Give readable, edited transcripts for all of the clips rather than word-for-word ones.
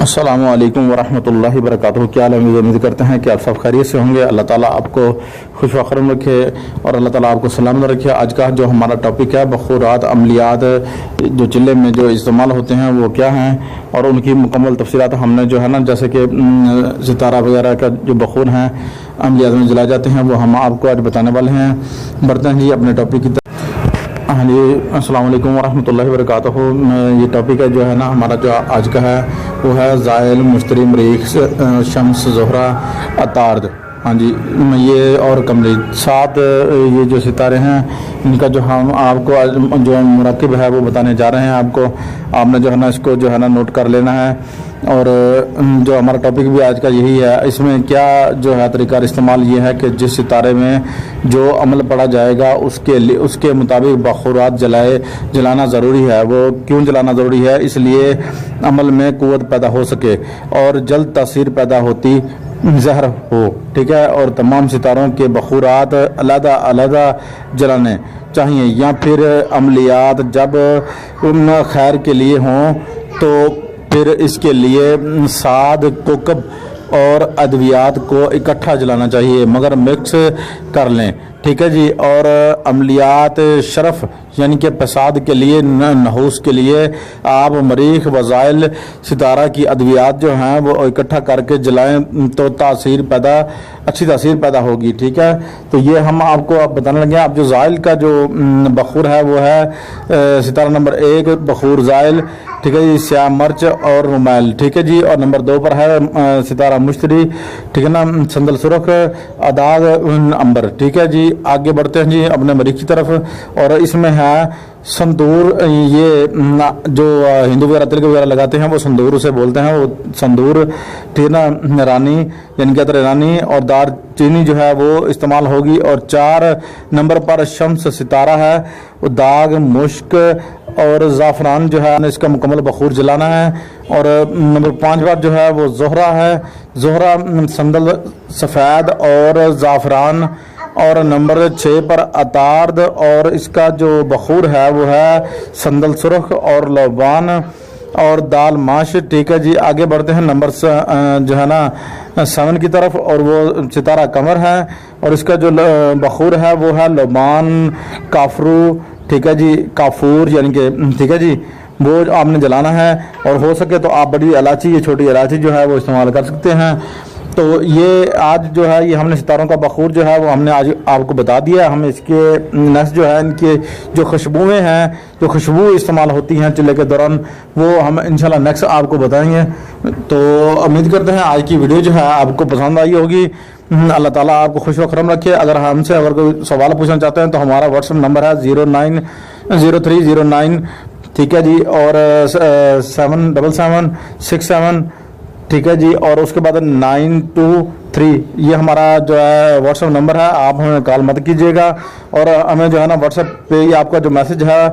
السلام علیکم ورحمۃ اللہ وبرکاتہ۔ کیا حال ہے؟ امید کرتے ہیں کہ آپ سب خیریت سے ہوں گے۔ اللہ تعالیٰ آپ کو خوش و خرم رکھے اور اللہ تعالیٰ آپ کو سلامت رکھے۔ آج کا جو ہمارا ٹاپک ہے بخورات، عملیات جو چلے میں جو استعمال ہوتے ہیں وہ کیا ہیں اور ان کی مکمل تفصیلات ہم نے جو ہے نا جیسے کہ ستارہ وغیرہ کا جو بخور ہیں عملیات میں جلائے جاتے ہیں وہ ہم آپ کو آج بتانے والے ہیں۔ بڑھتے ہیں جی اپنے ٹاپک کی طرف۔ ہاں جی، السلام علیکم ورحمۃ اللہ وبرکاتہ۔ یہ ٹاپک ہے جو ہے نا ہمارا جو آج کا ہے وہ ہے زائل، مشتری، مریخ، شمس، زہرہ، عطارد۔ ہاں جی، یہ اور قمری 7 یہ جو ستارے ہیں ان کا جو ہم آپ کو جو مرکب ہے وہ بتانے جا رہے ہیں۔ آپ نے جو ہے نا اس کو جو ہے نا نوٹ کر لینا ہے۔ اور جو ہمارا ٹاپک بھی آج کا یہی ہے، اس میں کیا جو ہے طریقہ استعمال یہ ہے کہ جس ستارے میں جو عمل پڑا جائے گا اس کے مطابق بخورات جلانا ضروری ہے۔ وہ کیوں جلانا ضروری ہے؟ اس لیے عمل میں قوت پیدا ہو سکے اور جلد تاثیر پیدا ہوتی زہر ہو، ٹھیک ہے۔ اور تمام ستاروں کے بخورات علیحدہ علیحدہ جلانے چاہیے، یا پھر عملیات جب خیر کے لیے ہوں تو پھر اس کے لیے ساد، کوکب اور ادویات کو اکٹھا جلانا چاہیے، مگر مکس کر لیں، ٹھیک ہے جی۔ اور عملیات شرف یعنی کہ فساد کے لیے، نحوس کے لیے آپ مریخ و زائل ستارہ کی ادویات جو ہیں وہ اکٹھا کر کے جلائیں تو اچھی تاثیر پیدا ہوگی، ٹھیک ہے۔ تو یہ ہم آپ کو اب بتانے لگے ہیں۔ اب جو زائل کا جو بخور ہے وہ ہے ستارہ نمبر 1 بخور زائل، ٹھیک ہے جی، سیاہ مرچ اور رومیل، ٹھیک ہے جی۔ اور نمبر 2 پر ہے ستارہ مشتری، ٹھیک ہے نا، سندل سرخ، اداغ، امبر، ٹھیک ہے جی۔ آگے بڑھتے ہیں جی اپنے مریخ کی طرف، اور اس میں ہے سندور۔ یہ جو ہندو وغیرہ تلک وغیرہ لگاتے ہیں وہ سندور اسے بولتے ہیں، وہ سندور، ٹھیک ہے نا، رانی یعنی کہ عطر رانی اور دار چینی جو ہے وہ استعمال ہوگی۔ اور 4 نمبر پر شمس ستارہ ہے، داغ، مشک اور زعفران جو ہے اس کا مکمل بخور جلانا ہے۔ اور نمبر 5 پر جو ہے وہ زہرہ ہے، زہرہ، سندل سفید اور زعفران۔ اور نمبر 6 پر عطارد اور اس کا جو بخور ہے وہ ہے سندل سرخ اور لوبان اور دال ماش، ٹھیک ہے جی۔ آگے بڑھتے ہیں نمبر جو ہے نا 7 کی طرف، اور وہ ستارہ قمر ہے اور اس کا جو بخور ہے وہ ہے لوبان، کافرو، ٹھیک ہے جی، کافور یعنی کہ، ٹھیک ہے جی، وہ آپ نے جلانا ہے۔ اور ہو سکے تو آپ بڑی الائچی یا چھوٹی الائچی جو ہے وہ استعمال کر سکتے ہیں۔ تو یہ آج جو ہے یہ ہم نے ستاروں کا بخور جو ہے وہ ہم نے آج آپ کو بتا دیا۔ ہم اس کے نیکسٹ جو ہے ان کے جو خوشبوئیں ہیں، جو خوشبو استعمال ہوتی ہیں چلے کے دوران، وہ ہم انشاءاللہ نیکسٹ آپ کو بتائیں گے۔ تو امید کرتے ہیں آج کی ویڈیو جو ہے آپ کو پسند آئی ہوگی۔ اللہ تعالیٰ آپ کو خوش و خرم رکھے۔ اگر ہم سے کوئی سوال پوچھنا چاہتے ہیں تو ہمارا واٹس ایپ نمبر ہے 090309، ٹھیک ہے جی، اور 77767، ٹھیک ہے جی، اور اس کے بعد 923، یہ ہمارا جو ہے واٹس ایپ نمبر ہے۔ آپ ہمیں کال مت کیجیے گا، اور ہمیں جو ہے نا واٹس ایپ پہ ہی آپ کا جو میسج ہے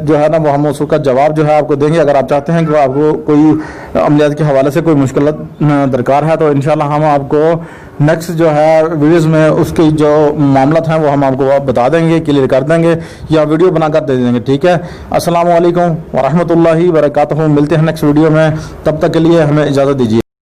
جو ہے نا وہ ہم اس کا جواب جو ہے آپ کو دیں گے۔ اگر آپ چاہتے ہیں کہ آپ کو کوئی عملیات کے حوالے سے کوئی مشکلات درکار ہے تو انشاءاللہ ہم آپ کو نیکسٹ جو ہے ویڈیوز میں اس کی جو معاملات ہیں وہ ہم آپ کو بتا دیں گے، کلیئر کر دیں گے یا ویڈیو بنا کر دے دیں گے، ٹھیک ہے۔ السلام علیکم ورحمۃ اللہ وبرکاتہ۔ ملتے ہیں نیکسٹ ویڈیو میں، تب تک کے لیے ہمیں اجازت دیجیے۔